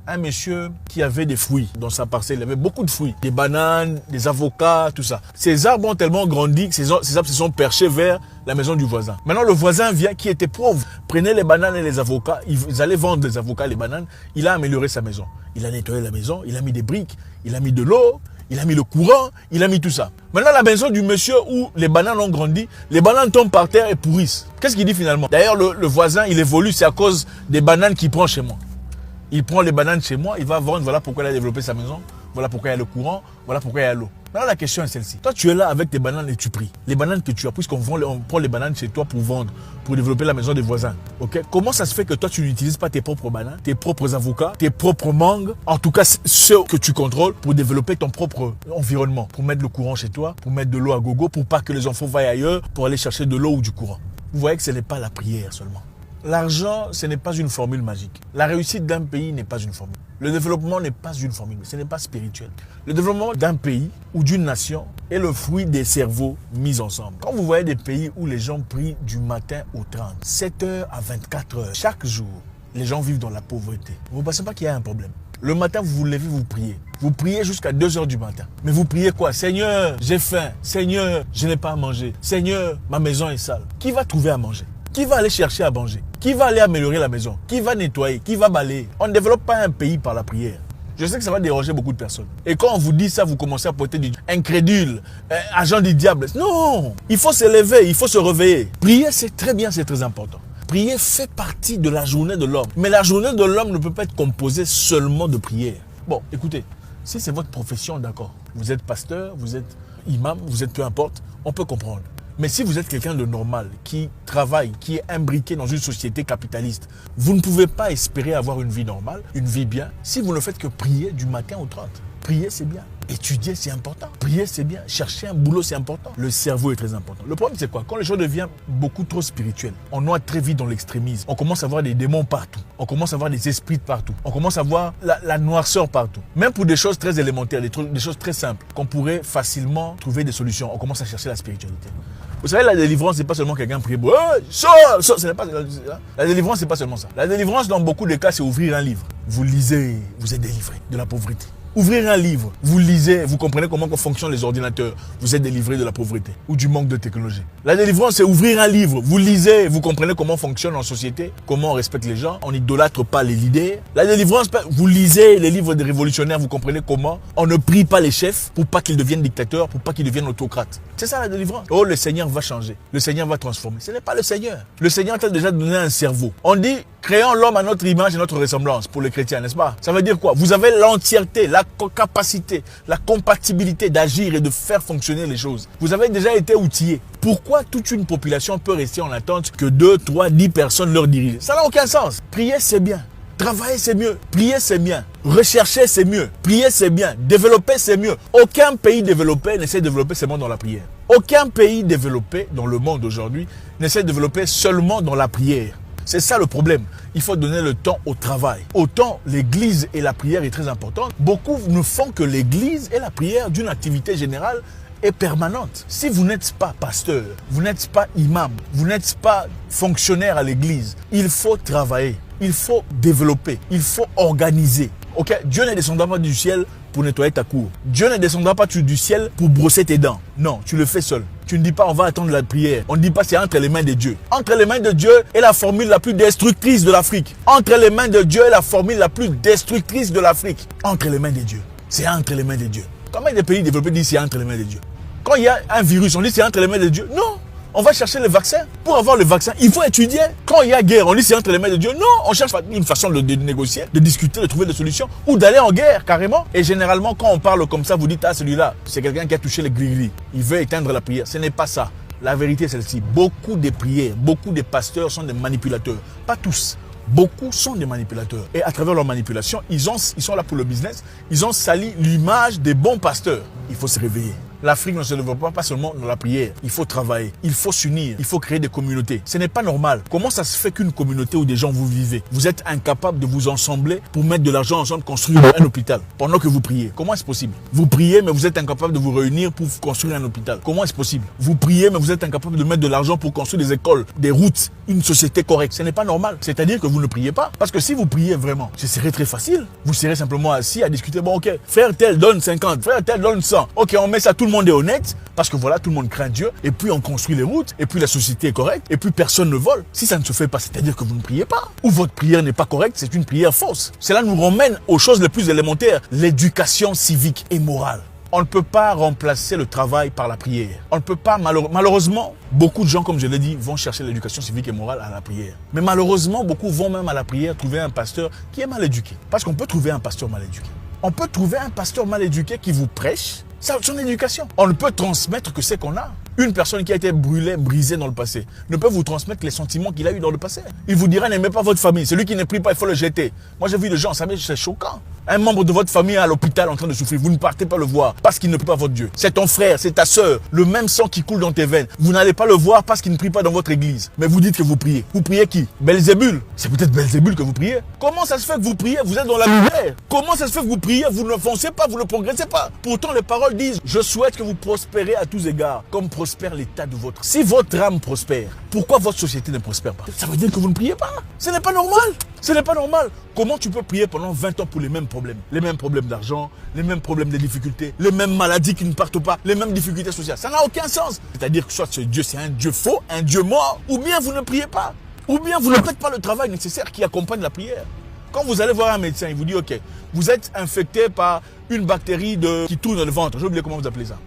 un monsieur qui avait des fruits dans sa parcelle. Il avait beaucoup de fruits, des bananes, des avocats, tout ça. Ces arbres ont tellement grandi que ces arbres se sont perchés vers la maison du voisin. Maintenant, le voisin vient, qui était pauvre, prenait les bananes et les avocats. Ils allaient vendre les avocats, les bananes. Il a amélioré sa maison. Il a nettoyé la maison, il a mis des briques, il a mis de l'eau, il a mis le courant, il a mis tout ça. Maintenant, la maison du monsieur où les bananes ont grandi, les bananes tombent par terre et pourrissent. Qu'est-ce qu'il dit finalement? D'ailleurs, le voisin, il évolue, c'est à cause des bananes qu'il prend chez moi. Il prend les bananes chez moi, il va vendre, voilà pourquoi il a développé sa maison, voilà pourquoi il y a le courant, voilà pourquoi il y a l'eau. Maintenant, la question est celle-ci. Toi, tu es là avec tes bananes et tu pries. Les bananes que tu as, puisqu'on prend les bananes chez toi pour vendre, pour développer la maison des voisins. Ok? Comment ça se fait que toi, tu n'utilises pas tes propres bananes, tes propres avocats, tes propres mangues, en tout cas ceux que tu contrôles, pour développer ton propre environnement, pour mettre le courant chez toi, pour mettre de l'eau à gogo, pour pas que les enfants vaillent ailleurs, pour aller chercher de l'eau ou du courant. Vous voyez que ce n'est pas la prière seulement. L'argent, ce n'est pas une formule magique. La réussite d'un pays n'est pas une formule. Le développement n'est pas une formule, ce n'est pas spirituel. Le développement d'un pays ou d'une nation est le fruit des cerveaux mis ensemble. Quand vous voyez des pays où les gens prient du matin au 30, 7h à 24h, chaque jour, les gens vivent dans la pauvreté. Vous ne pensez pas qu'il y a un problème? Le matin, vous vous levez, vous priez. Vous priez jusqu'à 2h du matin. Mais vous priez quoi? Seigneur, j'ai faim. Seigneur, je n'ai pas à manger. Seigneur, ma maison est sale. Qui va trouver à manger? Qui va aller chercher à manger? Qui va aller améliorer la maison? Qui va nettoyer? Qui va balayer? On ne développe pas un pays par la prière. Je sais que ça va déranger beaucoup de personnes. Et quand on vous dit ça, vous commencez à porter du incrédule, agent du diable. Non! Il faut se lever, il faut se réveiller. Prier, c'est très bien, c'est très important. Prier fait partie de la journée de l'homme. Mais la journée de l'homme ne peut pas être composée seulement de prière. Bon, écoutez, si c'est votre profession, d'accord. Vous êtes pasteur, vous êtes imam, vous êtes peu importe, on peut comprendre. Mais si vous êtes quelqu'un de normal, qui travaille, qui est imbriqué dans une société capitaliste, vous ne pouvez pas espérer avoir une vie normale, une vie bien, si vous ne faites que prier du matin au 30. Prier, c'est bien. Étudier, c'est important. Prier, c'est bien. Chercher un boulot, c'est important. Le cerveau est très important. Le problème, c'est quoi? Quand les choses deviennent beaucoup trop spirituelles, on noie très vite dans l'extrémisme. On commence à voir des démons partout. On commence à voir des esprits partout. On commence à voir la noirceur partout. Même pour des choses très élémentaires, des choses très simples, qu'on pourrait facilement trouver des solutions. On commence à chercher la spiritualité. Vous savez, la délivrance, c'est pas seulement quelqu'un prier pour sors, ce n'est pas la délivrance, c'est pas seulement ça. La délivrance, dans beaucoup de cas, c'est ouvrir un livre. Vous lisez, vous êtes délivré de la pauvreté. Ouvrir un livre, vous lisez, vous comprenez comment fonctionnent les ordinateurs, vous êtes délivré de la pauvreté ou du manque de technologie. La délivrance, c'est ouvrir un livre, vous lisez, vous comprenez comment fonctionne en société, comment on respecte les gens, on n'idolâtre pas les leaders. La délivrance, vous lisez les livres des révolutionnaires, vous comprenez comment on ne prie pas les chefs pour pas qu'ils deviennent dictateurs, pour pas qu'ils deviennent autocrates. C'est ça la délivrance. Oh, le Seigneur va changer, le Seigneur va transformer. Ce n'est pas le Seigneur. Le Seigneur t'a déjà donné un cerveau. On dit, créons l'homme à notre image et notre ressemblance pour les chrétiens, n'est-ce pas? Ça veut dire quoi? Vous avez l'entièreté, la capacité, la compatibilité d'agir et de faire fonctionner les choses. Vous avez déjà été outillé. Pourquoi toute une population peut rester en attente que 2, 3, 10 personnes leur dirigent? Ça n'a aucun sens. Prier, c'est bien. Travailler, c'est mieux. Prier, c'est bien. Rechercher, c'est mieux. Prier, c'est bien. Développer, c'est mieux. Aucun pays développé n'essaie de développer seulement dans la prière. Aucun pays développé dans le monde aujourd'hui n'essaie de développer seulement dans la prière. C'est ça le problème. Il faut donner le temps au travail. Autant l'église et la prière est très importante, beaucoup ne font que l'église et la prière d'une activité générale et permanente. Si vous n'êtes pas pasteur, vous n'êtes pas imam, vous n'êtes pas fonctionnaire à l'église, il faut travailler, il faut développer, il faut organiser. Ok, Dieu ne descendra pas du ciel pour nettoyer ta cour. Dieu ne descendra pas du ciel pour brosser tes dents. Non, tu le fais seul. Tu ne dis pas on va attendre la prière. On ne dit pas c'est entre les mains de Dieu. Entre les mains de Dieu est la formule la plus destructrice de l'Afrique. Entre les mains de Dieu est la formule la plus destructrice de l'Afrique. Entre les mains de Dieu. C'est entre les mains de Dieu. Combien de pays développés disent c'est entre les mains de Dieu? Quand il y a un virus, on dit c'est entre les mains de Dieu. Non. On va chercher le vaccin. Pour avoir le vaccin, il faut étudier. Quand il y a guerre, on dit c'est entre les mains de Dieu. Non, on cherche une façon de négocier, de discuter, de trouver des solutions ou d'aller en guerre carrément. Et généralement, quand on parle comme ça, vous dites ah celui-là, c'est quelqu'un qui a touché les gris-gris. Il veut éteindre la prière. Ce n'est pas ça. La vérité est celle-ci. Beaucoup de prières, beaucoup de pasteurs sont des manipulateurs. Pas tous. Beaucoup sont des manipulateurs. Et à travers leur manipulation, ils sont là pour le business. Ils ont sali l'image des bons pasteurs. Il faut se réveiller. L'Afrique ne se développe pas seulement dans la prière. Il faut travailler, il faut s'unir, il faut créer des communautés. Ce n'est pas normal. Comment ça se fait qu'une communauté où des gens vous vivez, vous êtes incapable de vous ensembler pour mettre de l'argent ensemble, construire un hôpital pendant que vous priez? Comment est-ce possible? Vous priez, mais vous êtes incapable de vous réunir pour construire un hôpital. Comment est-ce possible? Vous priez, mais vous êtes incapable de mettre de l'argent pour construire des écoles, des routes, une société correcte. Ce n'est pas normal. C'est-à-dire que vous ne priez pas. Parce que si vous priez vraiment, ce serait très facile. Vous serez simplement assis à discuter. Bon, ok, frère tel donne 50, frère tel donne 100. Ok, on met ça, tout le monde est honnête. Parce que voilà, tout le monde craint Dieu. Et puis on construit les routes. Et puis la société est correcte. Et puis personne ne vole. Si ça ne se fait pas, c'est-à-dire que vous ne priez pas. Ou votre prière n'est pas correcte, c'est une prière fausse. Cela nous ramène aux choses les plus élémentaires. L'éducation civique et morale. On ne peut pas remplacer le travail par la prière. On ne peut pas, malheureusement, beaucoup de gens, comme je l'ai dit, vont chercher l'éducation civique et morale à la prière. Mais malheureusement, beaucoup vont même à la prière trouver un pasteur qui est mal éduqué. Parce qu'on peut trouver un pasteur mal éduqué. On peut trouver un pasteur mal éduqué qui vous prêche son éducation. On ne peut transmettre que ce qu'on a. Une personne qui a été brûlée, brisée dans le passé, ne peut vous transmettre les sentiments qu'il a eu dans le passé. Il vous dira, n'aimez pas votre famille. Celui qui ne prie pas, il faut le jeter. Moi, j'ai vu des gens, ça c'est choquant. Un membre de votre famille est à l'hôpital en train de souffrir. Vous ne partez pas le voir parce qu'il ne prie pas votre Dieu. C'est ton frère, c'est ta sœur. Le même sang qui coule dans tes veines. Vous n'allez pas le voir parce qu'il ne prie pas dans votre église. Mais vous dites que vous priez. Vous priez qui? Belzébul. C'est peut-être Belzébul que vous priez. Comment ça se fait que vous priez? Vous êtes dans la misère. Comment ça se fait que vous priez? Vous ne foncez pas, vous ne progressez pas. Pourtant, les paroles disent, je souhaite que vous prospérez à tous égards, comme prospère l'état de votre... Si votre âme prospère, pourquoi votre société ne prospère pas? Ça veut dire que vous ne priez pas. Ce n'est pas normal. Ce n'est pas normal. Comment tu peux prier pendant 20 ans pour les mêmes problèmes? Les mêmes problèmes d'argent, les mêmes problèmes de difficultés, les mêmes maladies qui ne partent pas, les mêmes difficultés sociales. Ça n'a aucun sens. C'est-à-dire que soit ce Dieu, c'est un Dieu faux, un Dieu mort, ou bien vous ne priez pas. Ou bien vous ne faites pas le travail nécessaire qui accompagne la prière. Quand vous allez voir un médecin, il vous dit, ok, vous êtes infecté par une bactérie qui tourne dans le ventre. J'ai oublié comment vous appelez ça.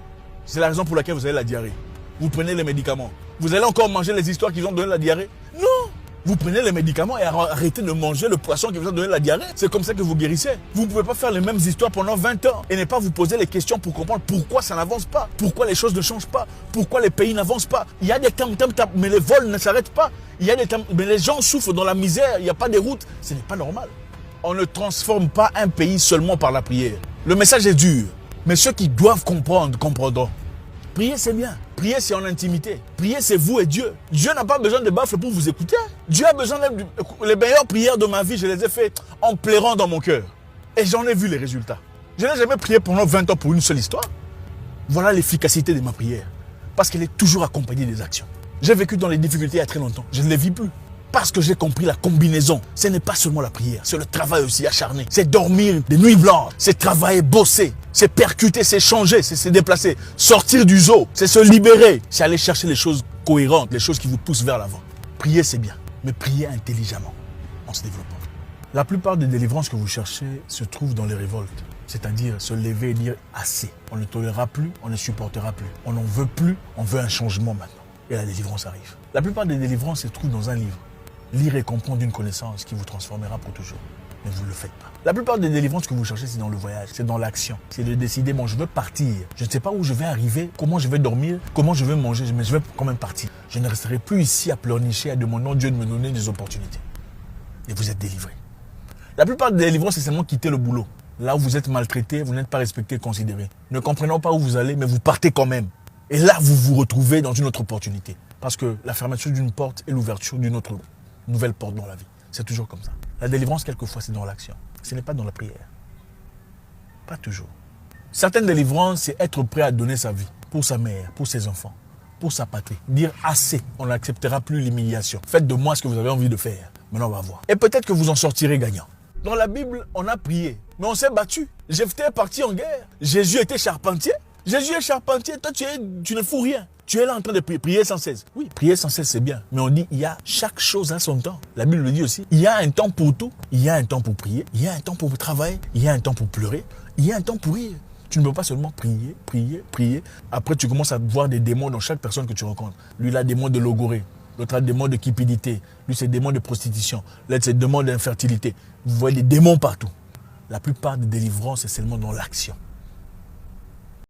C'est la raison pour laquelle vous avez la diarrhée. Vous prenez les médicaments. Vous allez encore manger les histoires qui vous ont donné la diarrhée? Non! Vous prenez les médicaments et arrêtez de manger le poisson qui vous a donné la diarrhée. C'est comme ça que vous guérissez. Vous ne pouvez pas faire les mêmes histoires pendant 20 ans et ne pas vous poser les questions pour comprendre pourquoi ça n'avance pas, pourquoi les choses ne changent pas, pourquoi les pays n'avancent pas. Il y a des temps, mais les vols ne s'arrêtent pas. Il y a des temps, mais les gens souffrent dans la misère, il n'y a pas de routes. Ce n'est pas normal. On ne transforme pas un pays seulement par la prière. Le message est dur, mais ceux qui doivent comprendre, comprendront. Prier, c'est bien. Prier, c'est en intimité. Prier, c'est vous et Dieu. Dieu n'a pas besoin de baffles pour vous écouter. Dieu a besoin les meilleures prières de ma vie, je les ai faites en pleurant dans mon cœur. Et j'en ai vu les résultats. Je n'ai jamais prié pendant 20 ans pour une seule histoire. Voilà l'efficacité de ma prière. Parce qu'elle est toujours accompagnée des actions. J'ai vécu dans les difficultés il y a très longtemps. Je ne les vis plus. Parce que j'ai compris la combinaison. Ce n'est pas seulement la prière, c'est le travail aussi acharné. C'est dormir des nuits blanches, c'est travailler, bosser, c'est percuter, c'est changer, c'est se déplacer, sortir du zoo, c'est se libérer, c'est aller chercher les choses cohérentes, les choses qui vous poussent vers l'avant. Prier, c'est bien, mais prier intelligemment, en se développant. La plupart des délivrances que vous cherchez se trouvent dans les révoltes. C'est-à-dire se lever et dire assez. On ne tolérera plus, on ne supportera plus. On n'en veut plus, on veut un changement maintenant. Et la délivrance arrive. La plupart des délivrances se trouvent dans un livre. Lire et comprendre une connaissance qui vous transformera pour toujours. Mais vous ne le faites pas. La plupart des délivrances que vous cherchez, c'est dans le voyage, c'est dans l'action. C'est de décider, bon, je veux partir. Je ne sais pas où je vais arriver, comment je vais dormir, comment je vais manger, mais je vais quand même partir. Je ne resterai plus ici à pleurnicher, à demander à Dieu de me donner des opportunités. Et vous êtes délivré. La plupart des délivrances, c'est seulement quitter le boulot. Là où vous êtes maltraité, vous n'êtes pas respecté, considéré. Ne comprenant pas où vous allez, mais vous partez quand même. Et là, vous vous retrouvez dans une autre opportunité. Parce que la fermeture d'une porte est l'ouverture d'une autre nouvelle porte dans la vie. C'est toujours comme ça. La délivrance, quelquefois, c'est dans l'action. Ce n'est pas dans la prière. Pas toujours. Certaines délivrances, c'est être prêt à donner sa vie pour sa mère, pour ses enfants, pour sa patrie. Dire assez, on n'acceptera plus l'humiliation. Faites de moi ce que vous avez envie de faire. Maintenant, on va voir. Et peut-être que vous en sortirez gagnant. Dans la Bible, on a prié, mais on s'est battu. Jephthé est parti en guerre. Jésus était charpentier. Jésus est charpentier, toi tu ne fous rien. Tu es là en train de prier sans cesse. Oui, prier sans cesse c'est bien. Mais on dit, il y a chaque chose à son temps. La Bible le dit aussi. Il y a un temps pour tout. Il y a un temps pour prier. Il y a un temps pour travailler. Il y a un temps pour pleurer. Il y a un temps pour rire. Tu ne peux pas seulement prier, prier, prier. Après, tu commences à voir des démons dans chaque personne que tu rencontres. Lui, il a des démons de logorée. L'autre a des démons de cupidité. Lui, c'est des démons de prostitution. L'autre, c'est des démons d'infertilité. Vous voyez des démons partout. La plupart des délivrances, c'est seulement dans l'action.